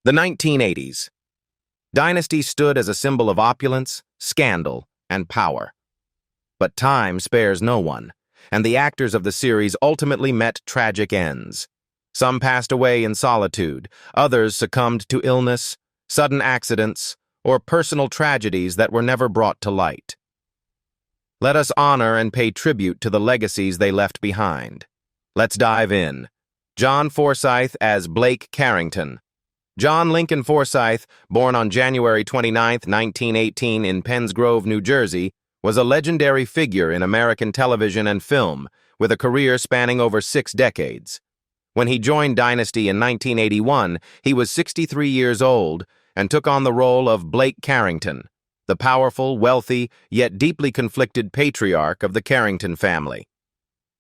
The 1980s. Dynasty stood as a symbol of opulence, scandal, and power. But time spares no one, and the actors of the series ultimately met tragic ends. Some passed away in solitude, others succumbed to illness, sudden accidents, or personal tragedies that were never brought to light. Let us honor and pay tribute to the legacies they left behind. Let's dive in. John Forsythe as Blake Carrington. John Lincoln Forsythe, born on January 29, 1918 in Penns Grove, New Jersey, was a legendary figure in American television and film, with a career spanning over 6 decades. When he joined Dynasty in 1981, he was 63 years old and took on the role of Blake Carrington, the powerful, wealthy, yet deeply conflicted patriarch of the Carrington family.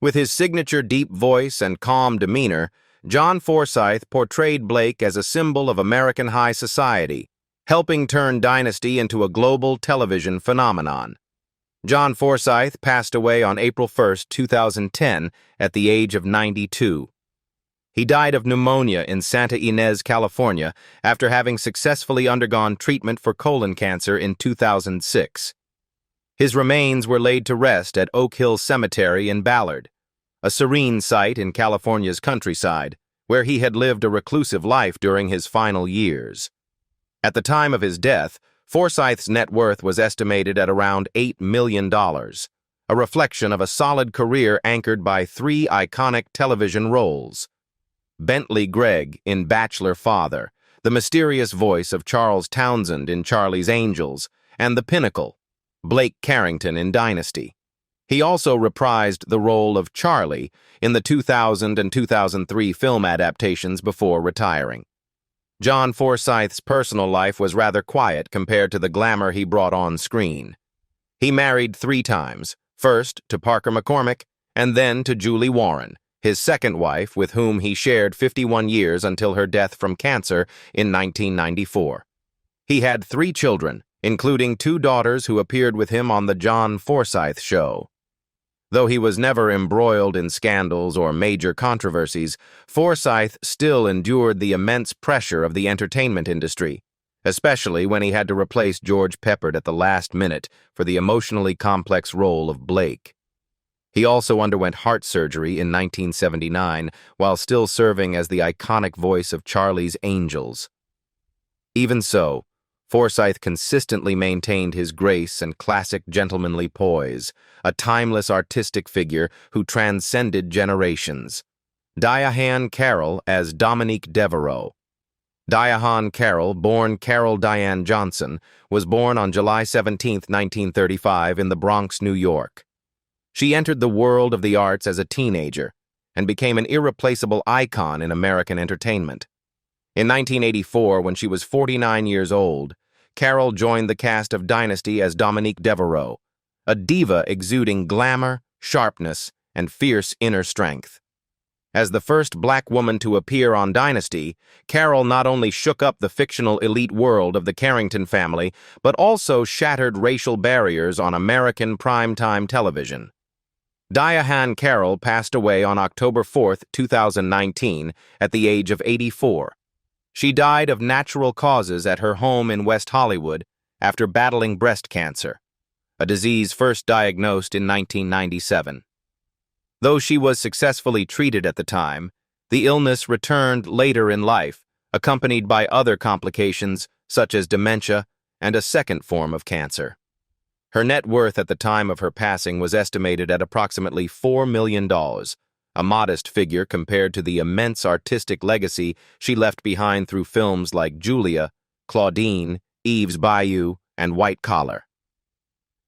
With his signature deep voice and calm demeanor, John Forsythe portrayed Blake as a symbol of American high society, helping turn Dynasty into a global television phenomenon. John Forsythe passed away on April 1, 2010, at the age of 92. He died of pneumonia in Santa Ynez, California, after having successfully undergone treatment for colon cancer in 2006. His remains were laid to rest at Oak Hill Cemetery in Ballard, a serene site in California's countryside, where he had lived a reclusive life during his final years. At the time of his death, Forsythe's net worth was estimated at around $8 million, a reflection of a solid career anchored by 3 iconic television roles. Bentley Gregg in Bachelor Father, the mysterious voice of Charles Townsend in Charlie's Angels, and the pinnacle, Blake Carrington in Dynasty. He also reprised the role of Charlie in the 2000 and 2003 film adaptations before retiring. John Forsythe's personal life was rather quiet compared to the glamour he brought on screen. He married 3 times, first to Parker McCormick and then to Julie Warren, his second wife, with whom he shared 51 years until her death from cancer in 1994. He had 3 children, including 2 daughters who appeared with him on The John Forsythe Show. Though he was never embroiled in scandals or major controversies, Forsythe still endured the immense pressure of the entertainment industry, especially when he had to replace George Peppard at the last minute for the emotionally complex role of Blake. He also underwent heart surgery in 1979 while still serving as the iconic voice of Charlie's Angels. Even so, Forsythe consistently maintained his grace and classic gentlemanly poise, a timeless artistic figure who transcended generations. Diahann Carroll as Dominique Devereaux. Diahann Carroll, born Carroll Diane Johnson, was born on July 17, 1935, in the Bronx, New York. She entered the world of the arts as a teenager and became an irreplaceable icon in American entertainment. In 1984, when she was 49 years old, Carroll joined the cast of Dynasty as Dominique Devereaux, a diva exuding glamour, sharpness, and fierce inner strength. As the first black woman to appear on Dynasty, Carroll not only shook up the fictional elite world of the Carrington family, but also shattered racial barriers on American primetime television. Diahann Carroll passed away on October 4, 2019, at the age of 84. She died of natural causes at her home in West Hollywood after battling breast cancer, a disease first diagnosed in 1997. Though she was successfully treated at the time, the illness returned later in life, accompanied by other complications such as dementia and a second form of cancer. Her net worth at the time of her passing was estimated at approximately $4 million, a modest figure compared to the immense artistic legacy she left behind through films like Julia, Claudine, Eve's Bayou, and White Collar.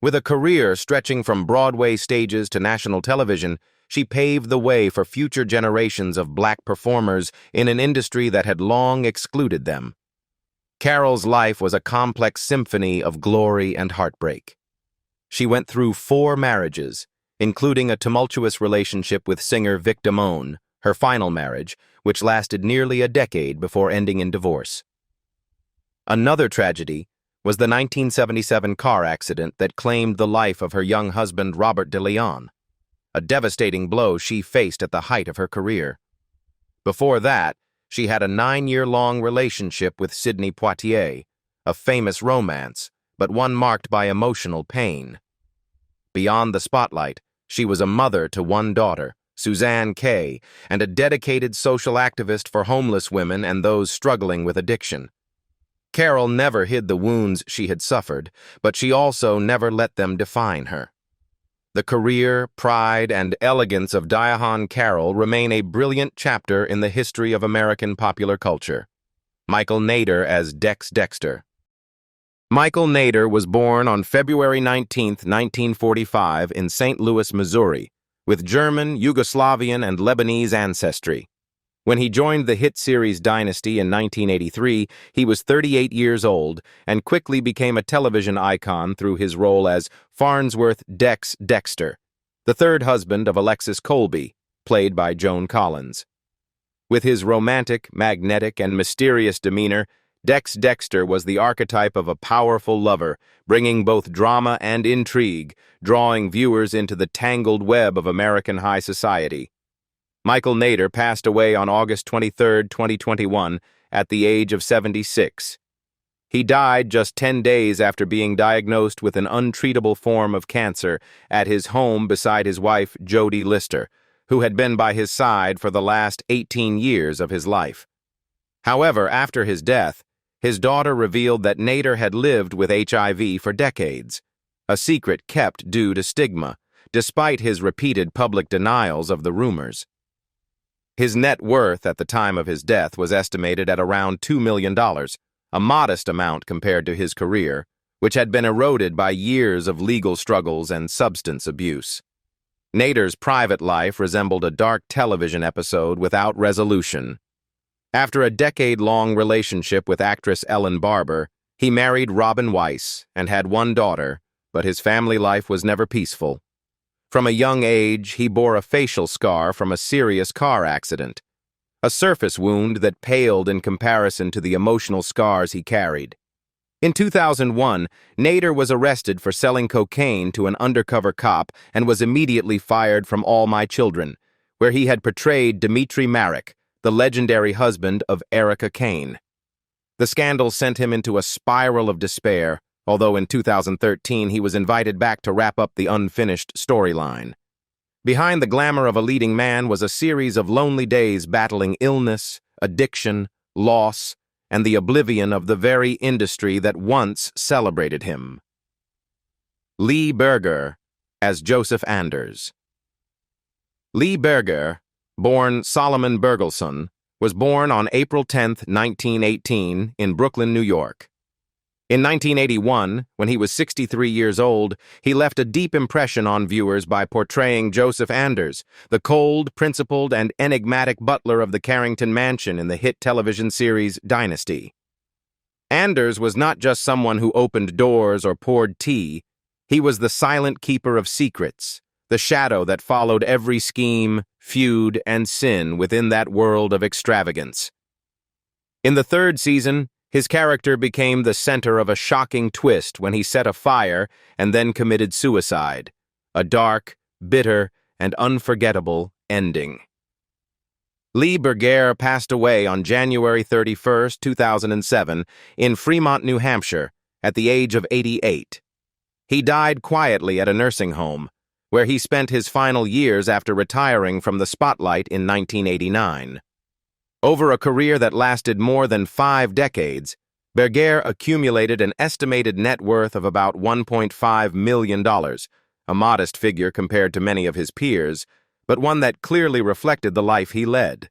With a career stretching from Broadway stages to national television, she paved the way for future generations of black performers in an industry that had long excluded them. Carroll's life was a complex symphony of glory and heartbreak. She went through 4 marriages, including a tumultuous relationship with singer Vic Damone, her final marriage, which lasted nearly a decade before ending in divorce. Another tragedy was the 1977 car accident that claimed the life of her young husband Robert DeLeon, a devastating blow she faced at the height of her career. Before that, she had a 9-year-long relationship with Sidney Poitier, a famous romance, but one marked by emotional pain. Beyond the spotlight, she was a mother to one daughter, Suzanne Kay, and a dedicated social activist for homeless women and those struggling with addiction. Carroll never hid the wounds she had suffered, but she also never let them define her. The career, pride, and elegance of Diahann Carroll remain a brilliant chapter in the history of American popular culture. Michael Nader as Dexter. Michael Nader was born on February 19, 1945, in St. Louis, Missouri, with German, Yugoslavian, and Lebanese ancestry. When he joined the hit series Dynasty in 1983, he was 38 years old and quickly became a television icon through his role as Farnsworth Dexter, the third husband of Alexis Colby, played by Joan Collins. With his romantic, magnetic, and mysterious demeanor, Dexter was the archetype of a powerful lover, bringing both drama and intrigue, drawing viewers into the tangled web of American high society. Michael Nader passed away on August 23, 2021, at the age of 76. He died just 10 days after being diagnosed with an untreatable form of cancer at his home beside his wife, Jody Lister, who had been by his side for the last 18 years of his life. However, after his death, his daughter revealed that Nader had lived with HIV for decades, a secret kept due to stigma, despite his repeated public denials of the rumors. His net worth at the time of his death was estimated at around $2 million, a modest amount compared to his career, which had been eroded by years of legal struggles and substance abuse. Nader's private life resembled a dark television episode without resolution. After a decade-long relationship with actress Ellen Barber, he married Robin Weiss and had one daughter, but his family life was never peaceful. From a young age, he bore a facial scar from a serious car accident, a surface wound that paled in comparison to the emotional scars he carried. In 2001, Nader was arrested for selling cocaine to an undercover cop and was immediately fired from All My Children, where he had portrayed Dimitri Marek, the legendary husband of Erica Kane. The scandal sent him into a spiral of despair, although in 2013 he was invited back to wrap up the unfinished storyline. Behind the glamour of a leading man was a series of lonely days battling illness, addiction, loss, and the oblivion of the very industry that once celebrated him. Lee Berger as Joseph Anders. Lee Berger, born Solomon Bergelson, was born on April 10, 1918, in Brooklyn, New York. In 1981, when he was 63 years old, he left a deep impression on viewers by portraying Joseph Anders, the cold, principled, and enigmatic butler of the Carrington mansion in the hit television series Dynasty. Anders was not just someone who opened doors or poured tea. He was the silent keeper of secrets, the shadow that followed every scheme, feud, and sin within that world of extravagance. In the third season, his character became the center of a shocking twist when he set a fire and then committed suicide, a dark, bitter, and unforgettable ending. Lee Berger passed away on January 31, 2007, in Fremont, New Hampshire, at the age of 88. He died quietly at a nursing home, where he spent his final years after retiring from the spotlight in 1989. Over a career that lasted more than 5 decades, Berger accumulated an estimated net worth of about $1.5 million, a modest figure compared to many of his peers, but one that clearly reflected the life he led.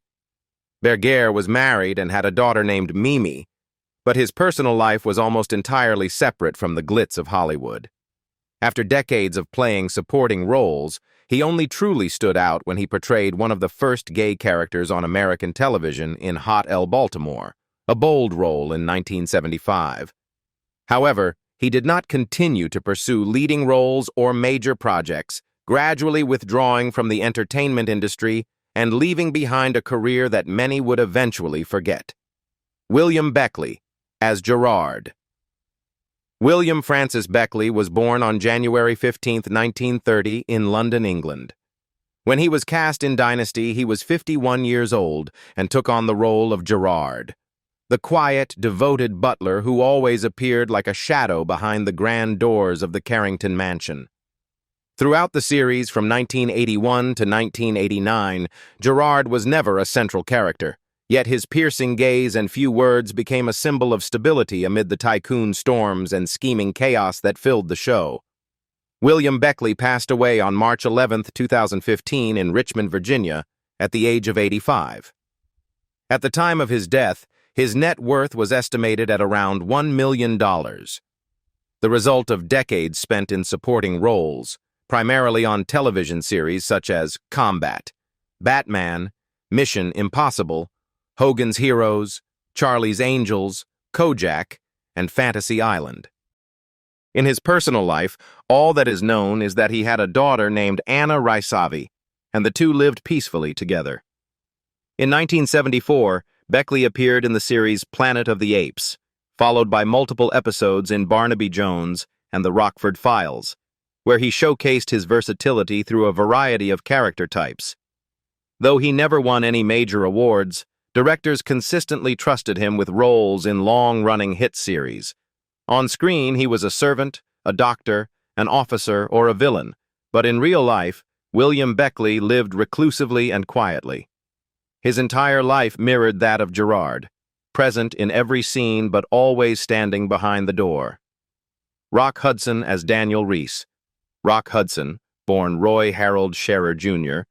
Berger was married and had a daughter named Mimi, but his personal life was almost entirely separate from the glitz of Hollywood. After decades of playing supporting roles, he only truly stood out when he portrayed one of the first gay characters on American television in Hot L Baltimore, a bold role in 1975. However, he did not continue to pursue leading roles or major projects, gradually withdrawing from the entertainment industry and leaving behind a career that many would eventually forget. William Beckley as Gerard. William Francis Beckley was born on January 15, 1930, in London, England. When he was cast in Dynasty, he was 51 years old and took on the role of Gerard, the quiet, devoted butler who always appeared like a shadow behind the grand doors of the Carrington mansion. Throughout the series from 1981 to 1989, Gerard was never a central character, yet his piercing gaze and few words became a symbol of stability amid the tycoon storms and scheming chaos that filled the show. William Beckley passed away on March 11, 2015 in Richmond, Virginia, at the age of 85. At the time of his death, his net worth was estimated at around $1 million, the result of decades spent in supporting roles, primarily on television series such as Combat, Batman, Mission Impossible, Hogan's Heroes, Charlie's Angels, Kojak, and Fantasy Island. In his personal life, all that is known is that he had a daughter named Anna Raisavi, and the two lived peacefully together. In 1974, Beckley appeared in the series Planet of the Apes, followed by multiple episodes in Barnaby Jones and The Rockford Files, where he showcased his versatility through a variety of character types. Though he never won any major awards, directors consistently trusted him with roles in long-running hit series. On screen, he was a servant, a doctor, an officer, or a villain, but in real life, William Beckley lived reclusively and quietly. His entire life mirrored that of Gerard, present in every scene but always standing behind the door. Rock Hudson as Daniel Reese. Rock Hudson, born Roy Harold Scherer, Jr.,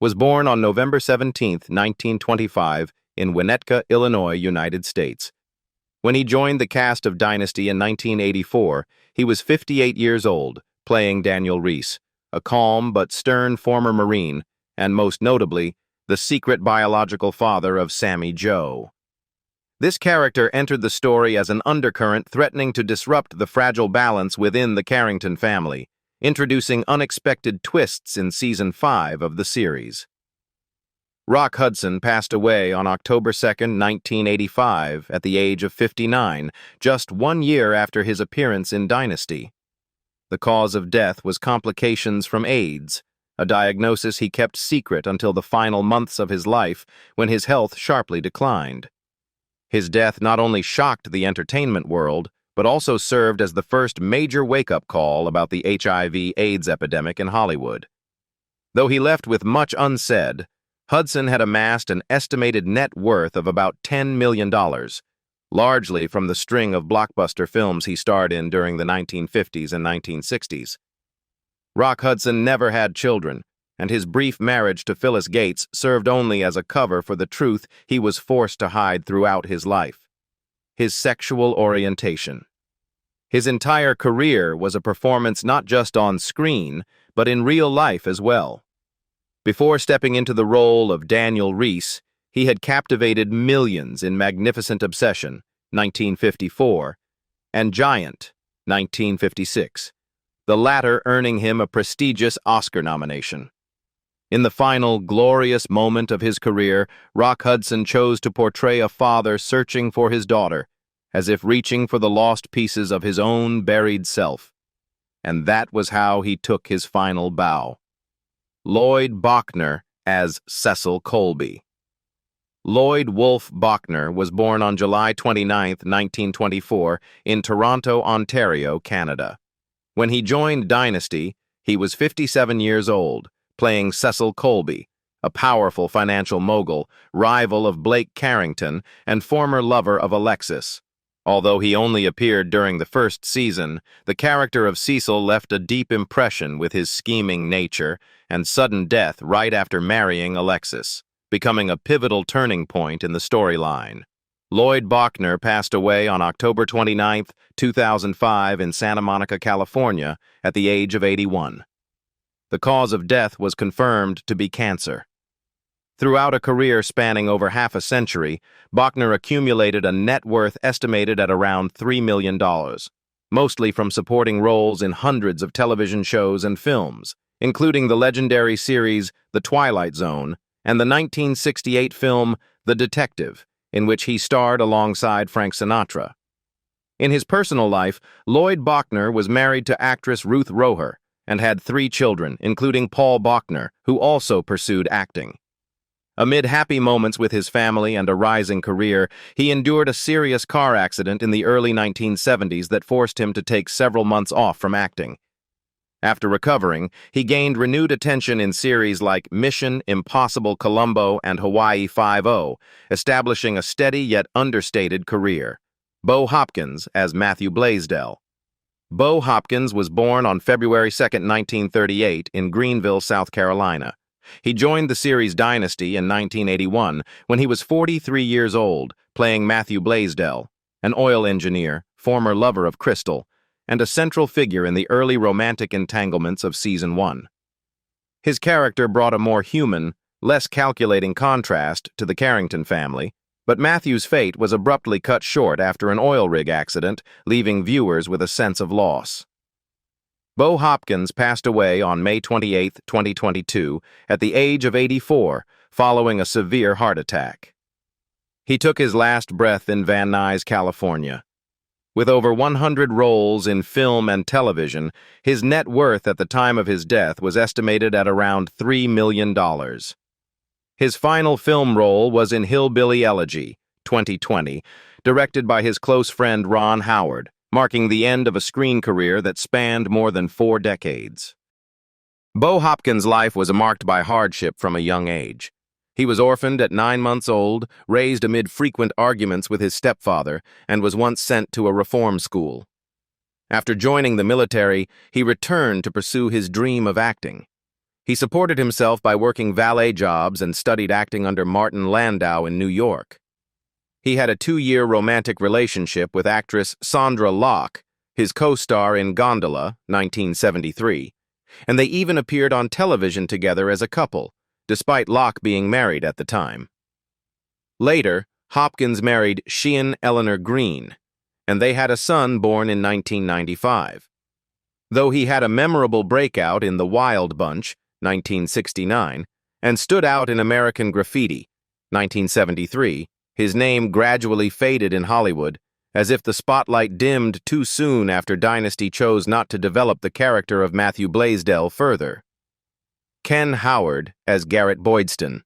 was born on November 17, 1925, in Winnetka, Illinois, United States. When he joined the cast of Dynasty in 1984, he was 58 years old, playing Daniel Reese, a calm but stern former Marine, and most notably, the secret biological father of Sammy Joe. This character entered the story as an undercurrent threatening to disrupt the fragile balance within the Carrington family, introducing unexpected twists in Season 5 of the series. Rock Hudson passed away on October 2, 1985, at the age of 59, just 1 year after his appearance in Dynasty. The cause of death was complications from AIDS, a diagnosis he kept secret until the final months of his life, when his health sharply declined. His death not only shocked the entertainment world, but also served as the first major wake-up call about the HIV/AIDS epidemic in Hollywood. Though he left with much unsaid, Hudson had amassed an estimated net worth of about $10 million, largely from the string of blockbuster films he starred in during the 1950s and 1960s. Rock Hudson never had children, and his brief marriage to Phyllis Gates served only as a cover for the truth he was forced to hide throughout his life: his sexual orientation. His entire career was a performance not just on screen, but in real life as well. Before stepping into the role of Daniel Reese, he had captivated millions in Magnificent Obsession, 1954, and Giant, 1956, the latter earning him a prestigious Oscar nomination. In the final, glorious moment of his career, Rock Hudson chose to portray a father searching for his daughter, as if reaching for the lost pieces of his own buried self. And that was how he took his final bow. Lloyd Bachner as Cecil Colby. Lloyd Wolfe Bachner was born on July 29, 1924, in Toronto, Ontario, Canada. When he joined Dynasty, he was 57 years old, playing Cecil Colby, a powerful financial mogul, rival of Blake Carrington, and former lover of Alexis. Although he only appeared during the first season, the character of Ceil left a deep impression with his scheming nature and sudden death right after marrying Alexis, becoming a pivotal turning point in the storyline. Lloyd Bachner passed away on October 29, 2005 in Santa Monica, California, at the age of 81. The cause of death was confirmed to be cancer. Throughout a career spanning over half a century, Bachner accumulated a net worth estimated at around $3 million, mostly from supporting roles in hundreds of television shows and films, including the legendary series The Twilight Zone and the 1968 film The Detective, in which he starred alongside Frank Sinatra. In his personal life, Lloyd Bachner was married to actress Ruth Roher and had 3 children, including Paul Bachner, who also pursued acting. Amid happy moments with his family and a rising career, he endured a serious car accident in the early 1970s that forced him to take several months off from acting. After recovering, he gained renewed attention in series like Mission, Impossible Columbo, and Hawaii Five-0, establishing a steady yet understated career. Bo Hopkins as Matthew Blazedell. Bo Hopkins was born on February 2, 1938, in Greenville, South Carolina. He joined the series Dynasty in 1981 when he was 43 years old, playing Matthew Blazedell, an oil engineer, former lover of Crystal, and a central figure in the early romantic entanglements of Season 1. His character brought a more human, less calculating contrast to the Carrington family, but Matthew's fate was abruptly cut short after an oil rig accident, leaving viewers with a sense of loss. Bo Hopkins passed away on May 28, 2022, at the age of 84, following a severe heart attack. He took his last breath in Van Nuys, California. With over 100 roles in film and television, his net worth at the time of his death was estimated at around $3 million. His final film role was in Hillbilly Elegy, 2020, directed by his close friend Ron Howard, marking the end of a screen career that spanned more than 4 decades. Bo Hopkins' life was marked by hardship from a young age. He was orphaned at 9 months old, raised amid frequent arguments with his stepfather, and was once sent to a reform school. After joining the military, he returned to pursue his dream of acting. He supported himself by working valet jobs and studied acting under Martin Landau in New York. He had a 2-year romantic relationship with actress Sondra Locke, his co-star in Gondola, 1973, and they even appeared on television together as a couple, despite Locke being married at the time. Later, Hopkins married Sheehan Eleanor Green, and they had a son born in 1995. Though he had a memorable breakout in The Wild Bunch, 1969, and stood out in American Graffiti, 1973, his name gradually faded in Hollywood, as if the spotlight dimmed too soon after Dynasty chose not to develop the character of Matthew Blazedell further. Ken Howard as Garrett Boydston.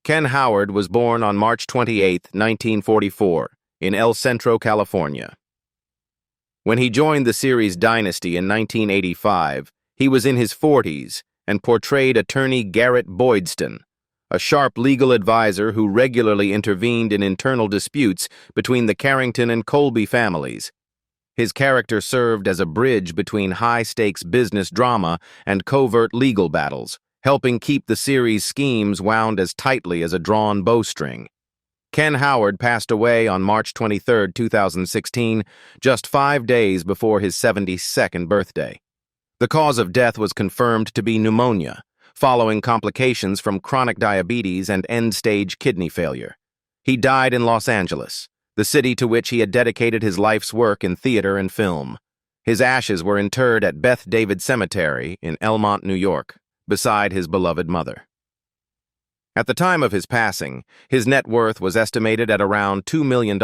Ken Howard was born on March 28, 1944, in El Centro, California. When he joined the series Dynasty in 1985, he was in his 40s and portrayed attorney Garrett Boydston, a sharp legal advisor who regularly intervened in internal disputes between the Carrington and Colby families. His character served as a bridge between high-stakes business drama and covert legal battles, helping keep the series' schemes wound as tightly as a drawn bowstring. Ken Howard passed away on March 23, 2016, just 5 days before his 72nd birthday. The cause of death was confirmed to be pneumonia, following complications from chronic diabetes and end-stage kidney failure. He died in Los Angeles, the city to which he had dedicated his life's work in theater and film. His ashes were interred at Beth David Cemetery in Elmont, New York, beside his beloved mother. At the time of his passing, his net worth was estimated at around $2 million,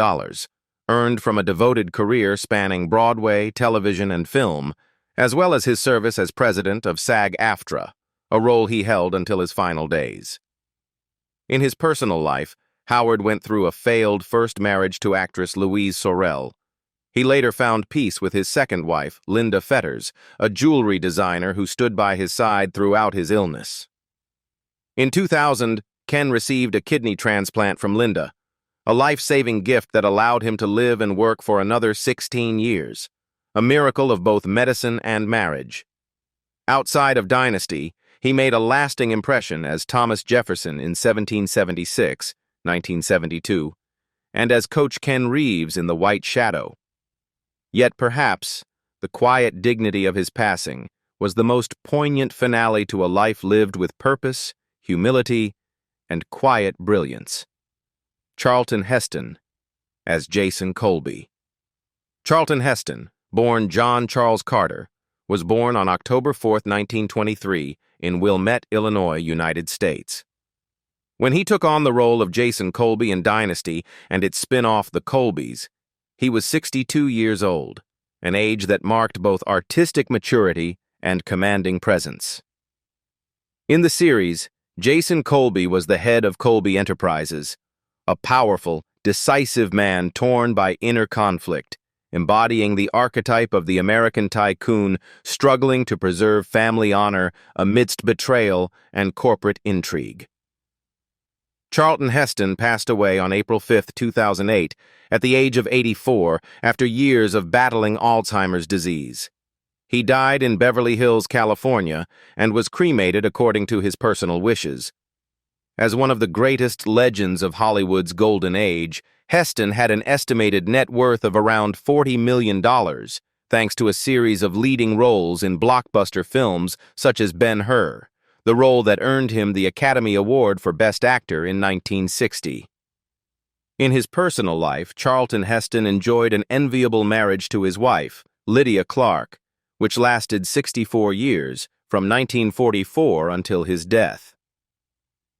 earned from a devoted career spanning Broadway, television, and film, as well as his service as president of SAG-AFTRA, a role he held until his final days. In his personal life, Howard went through a failed first marriage to actress Louise Sorel. He later found peace with his second wife, Linda Fetters, a jewelry designer who stood by his side throughout his illness. In 2000, Ken received a kidney transplant from Linda, a life-saving gift that allowed him to live and work for another 16 years, a miracle of both medicine and marriage. Outside of Dynasty, he made a lasting impression as Thomas Jefferson in 1776, 1972, and as Coach Ken Reeves in The White Shadow. Yet perhaps, the quiet dignity of his passing was the most poignant finale to a life lived with purpose, humility, and quiet brilliance. Charlton Heston as Jason Colby. Charlton Heston, born John Charles Carter, was born on October 4, 1923, in Wilmette, Illinois, United States. When he took on the role of Jason Colby in Dynasty and its spin-off The Colbys, he was 62 years old, an age that marked both artistic maturity and commanding presence. In the series, Jason Colby was the head of Colby Enterprises, a powerful, decisive man torn by inner conflict, embodying the archetype of the American tycoon struggling to preserve family honor amidst betrayal and corporate intrigue. Charlton Heston passed away on April 5, 2008, at the age of 84 after years of battling Alzheimer's disease. He died in Beverly Hills, California, and was cremated according to his personal wishes. As one of the greatest legends of Hollywood's golden age, Heston had an estimated net worth of around $40 million, thanks to a series of leading roles in blockbuster films such as Ben-Hur, the role that earned him the Academy Award for Best Actor in 1960. In his personal life, Charlton Heston enjoyed an enviable marriage to his wife, Lydia Clark, which lasted 64 years, from 1944 until his death.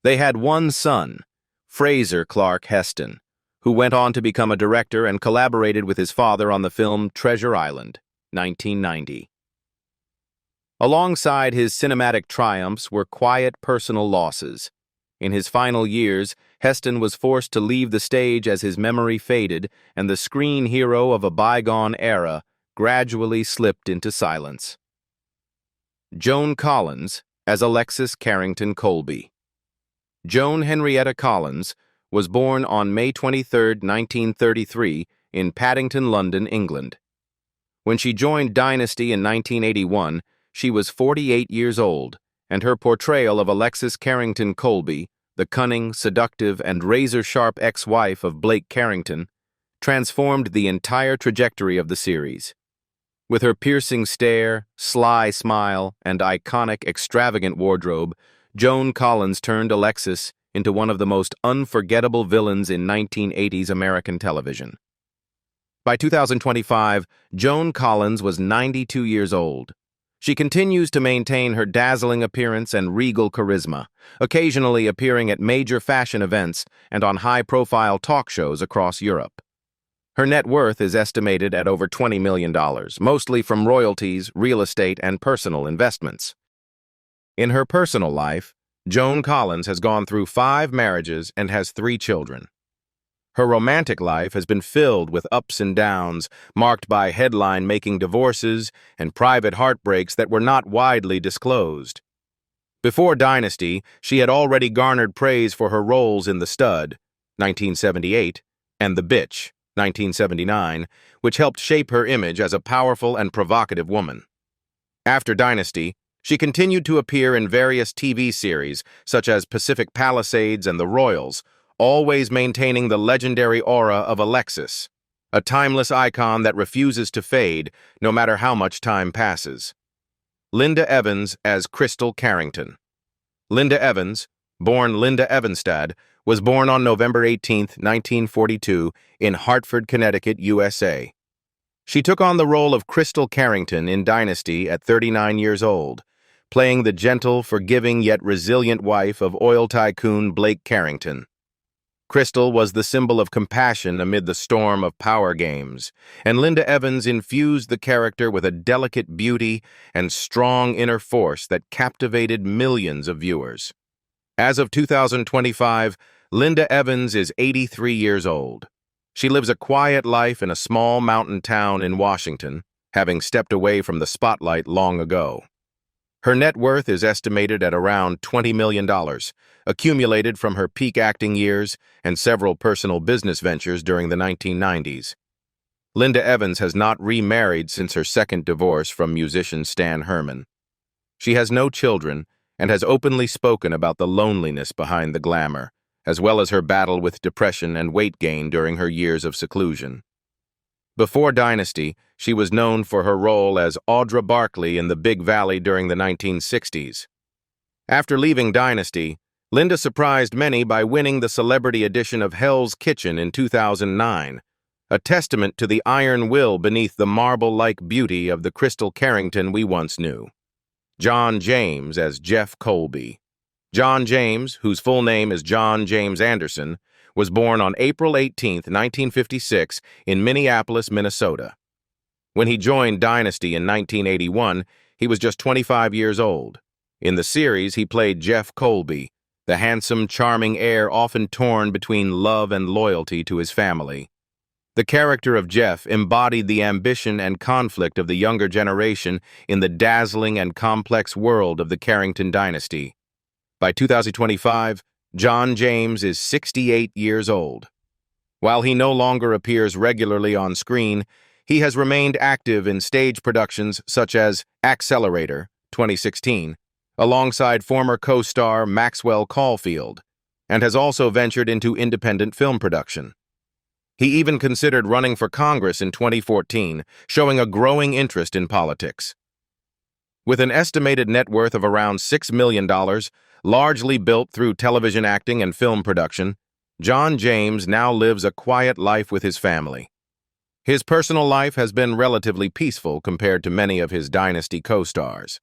They had one son, Fraser Clark Heston, who went on to become a director and collaborated with his father on the film Treasure Island, 1990. Alongside his cinematic triumphs were quiet personal losses. In his final years, Heston was forced to leave the stage as his memory faded and the screen hero of a bygone era gradually slipped into silence. Joan Collins as Alexis Carrington Colby. Joan Henrietta Collins was born on May 23, 1933, in Paddington, London, England. When she joined Dynasty in 1981, she was 48 years old, and her portrayal of Alexis Carrington Colby, the cunning, seductive, and razor-sharp ex-wife of Blake Carrington, transformed the entire trajectory of the series. With her piercing stare, sly smile, and iconic, extravagant wardrobe, Joan Collins turned Alexis into one of the most unforgettable villains in 1980s American television. By 2025, Joan Collins was 92 years old. She continues to maintain her dazzling appearance and regal charisma, occasionally appearing at major fashion events and on high-profile talk shows across Europe. Her net worth is estimated at over $20 million, mostly from royalties, real estate, and personal investments. In her personal life, Joan Collins has gone through 5 marriages and has 3 children. Her romantic life has been filled with ups and downs, marked by headline-making divorces and private heartbreaks that were not widely disclosed. Before Dynasty, she had already garnered praise for her roles in The Stud, 1978, and The Bitch, 1979, which helped shape her image as a powerful and provocative woman. After Dynasty, she continued to appear in various TV series, such as Pacific Palisades and The Royals, always maintaining the legendary aura of Alexis, a timeless icon that refuses to fade no matter how much time passes. Linda Evans as Crystal Carrington. Linda Evans, born Linda Evanstad, was born on November 18, 1942, in Hartford, Connecticut, USA. She took on the role of Crystal Carrington in Dynasty at 39 years old, playing the gentle, forgiving yet resilient wife of oil tycoon Blake Carrington. Crystal was the symbol of compassion amid the storm of power games, and Linda Evans infused the character with a delicate beauty and strong inner force that captivated millions of viewers. As of 2025, Linda Evans is 83 years old. She lives a quiet life in a small mountain town in Washington, having stepped away from the spotlight long ago. Her net worth is estimated at around $20 million, accumulated from her peak acting years and several personal business ventures during the 1990s. Linda Evans has not remarried since her second divorce from musician Stan Herman. She has no children and has openly spoken about the loneliness behind the glamour, as well as her battle with depression and weight gain during her years of seclusion. Before Dynasty, she was known for her role as Audra Barkley in The Big Valley during the 1960s. After leaving Dynasty, Linda surprised many by winning the celebrity edition of Hell's Kitchen in 2009, a testament to the iron will beneath the marble-like beauty of the Crystal Carrington we once knew. John James as Jeff Colby. John James, whose full name is John James Anderson, was born on April 18, 1956, in Minneapolis, Minnesota. When he joined Dynasty in 1981, he was just 25 years old. In the series, he played Jeff Colby, the handsome, charming heir often torn between love and loyalty to his family. The character of Jeff embodied the ambition and conflict of the younger generation in the dazzling and complex world of the Carrington dynasty. By 2025, John James is 68 years old. While he no longer appears regularly on screen, he has remained active in stage productions such as Accelerator, 2016, alongside former co-star Maxwell Caulfield, and has also ventured into independent film production. He even considered running for Congress in 2014, showing a growing interest in politics. With an estimated net worth of around $6 million, largely built through television acting and film production, John James now lives a quiet life with his family. His personal life has been relatively peaceful compared to many of his Dynasty co-stars.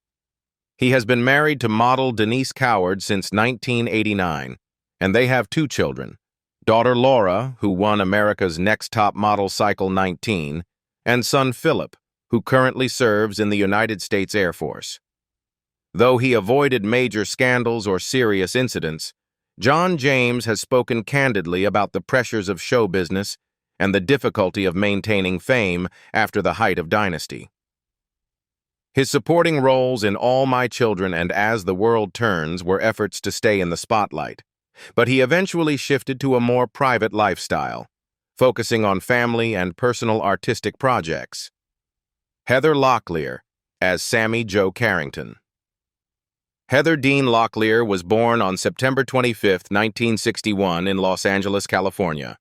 He has been married to model Denise Coward since 1989, and they have 2 children, daughter Laura, who won America's Next Top Model Cycle 19, and son Philip, who currently serves in the United States Air Force. Though he avoided major scandals or serious incidents, John James has spoken candidly about the pressures of show business and the difficulty of maintaining fame after the height of Dynasty. His supporting roles in All My Children and As the World Turns were efforts to stay in the spotlight, but he eventually shifted to a more private lifestyle, focusing on family and personal artistic projects. Heather Locklear as Sammy Jo Carrington. Heather Dean Locklear was born on September 25, 1961 in Los Angeles, California.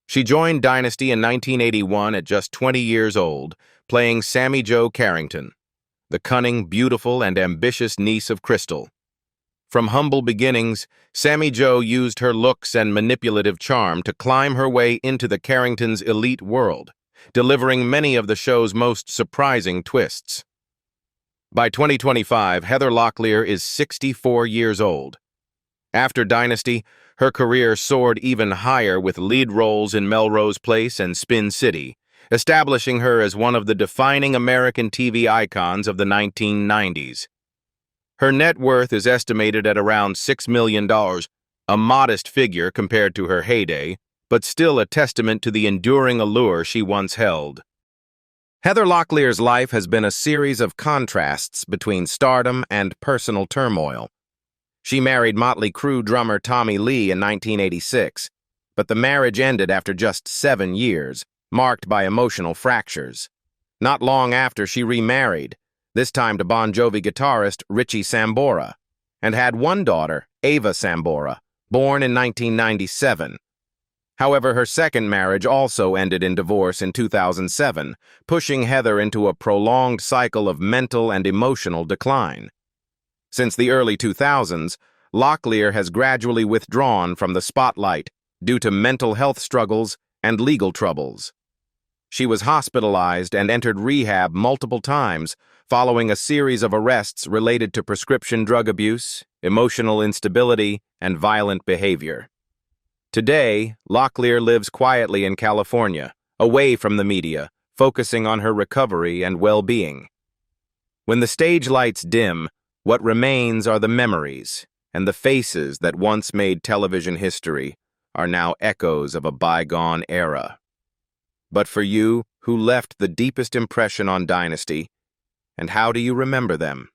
She joined Dynasty in 1981 at just 20 years old, playing Sammy Jo Carrington, the cunning, beautiful, and ambitious niece of Crystal. From humble beginnings, Sammy Jo used her looks and manipulative charm to climb her way into the Carringtons' elite world, delivering many of the show's most surprising twists. By 2025, Heather Locklear is 64 years old. After Dynasty, her career soared even higher with lead roles in Melrose Place and Spin City, establishing her as one of the defining American TV icons of the 1990s. Her net worth is estimated at around $6 million, a modest figure compared to her heyday, but still a testament to the enduring allure she once held. Heather Locklear's life has been a series of contrasts between stardom and personal turmoil. She married Motley Crue drummer Tommy Lee in 1986, but the marriage ended after just 7 years, marked by emotional fractures. Not long after, she remarried, this time to Bon Jovi guitarist Richie Sambora, and had one daughter, Ava Sambora, born in 1997. However, her second marriage also ended in divorce in 2007, pushing Heather into a prolonged cycle of mental and emotional decline. Since the early 2000s, Locklear has gradually withdrawn from the spotlight due to mental health struggles and legal troubles. She was hospitalized and entered rehab multiple times following a series of arrests related to prescription drug abuse, emotional instability, and violent behavior. Today, Locklear lives quietly in California, away from the media, focusing on her recovery and well-being. When the stage lights dim, what remains are the memories, and the faces that once made television history are now echoes of a bygone era. But for you, who left the deepest impression on Dynasty, and how do you remember them?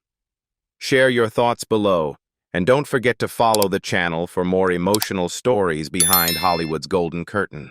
Share your thoughts below, and don't forget to follow the channel for more emotional stories behind Hollywood's golden curtain.